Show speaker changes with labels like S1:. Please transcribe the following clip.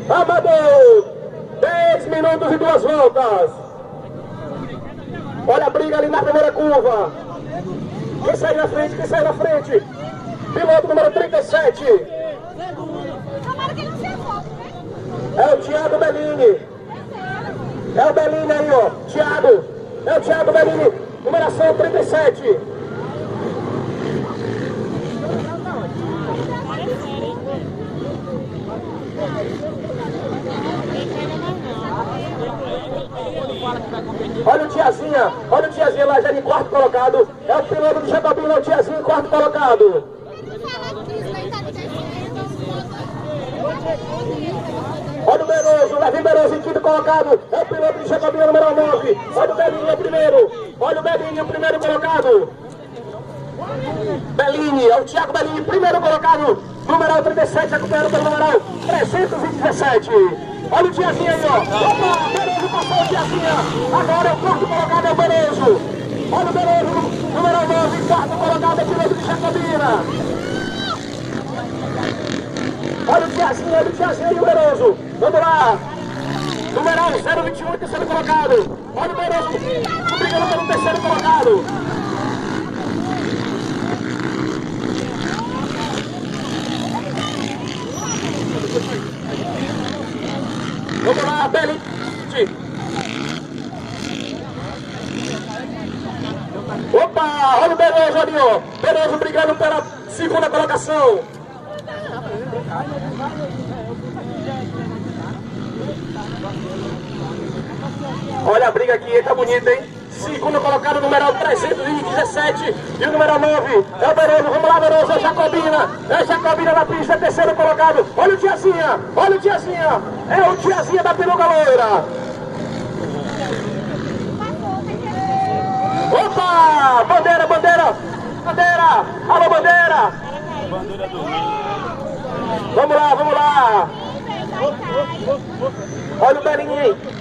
S1: Amador, 10 minutos e 2 voltas. Olha a briga ali na primeira curva. Quem sai na frente, quem sai na frente? Piloto número 37. É o Thiago Bellini. É o Bellini aí, ó. Thiago. É o Thiago Bellini. Numeração 37. Olha o Tiazinha lá já em quarto colocado. É o piloto do Jacobina, o Tiazinho em quarto colocado. Olha o Beroso, o Levi Beroso em quinto colocado. É o piloto do Jacobina número 9. Olha o Belinho, o primeiro. Olha o Belinho, o primeiro colocado. Bellini, é o Thiago Bellini, primeiro colocado. Numeral 37, acompanhado pelo numeral 317. Olha o Tiazinha aí, ó. Opa, Beroso passou o Tiazinha. Agora é o quarto colocado, é o Beroso. Olha o Beroso, número 9, quarto colocado, é o piloto de Jacobina. Olha o Tiazinha e o Beroso. Vamos lá. Numeral 021, terceiro colocado. Olha o Beroso, brigando pelo terceiro colocado. Vamos lá, Bellini. Opa, olha o Beroso ali, ó. Beroso brigando pela segunda colocação. Olha a briga aqui, tá bonita, hein? Segundo colocado, numeral 317 e o número 9 é o Beroso. Vamos lá, Beroso, é Jacobina. É Jacobina na pista, terceiro colocado. Olha o Tiazinha, olha o Tiazinha. É o Tiazinha da peruca loira. Opa, bandeira, bandeira, bandeira. Alô, bandeira. Vamos lá, vamos lá. Olha o Belinho aí.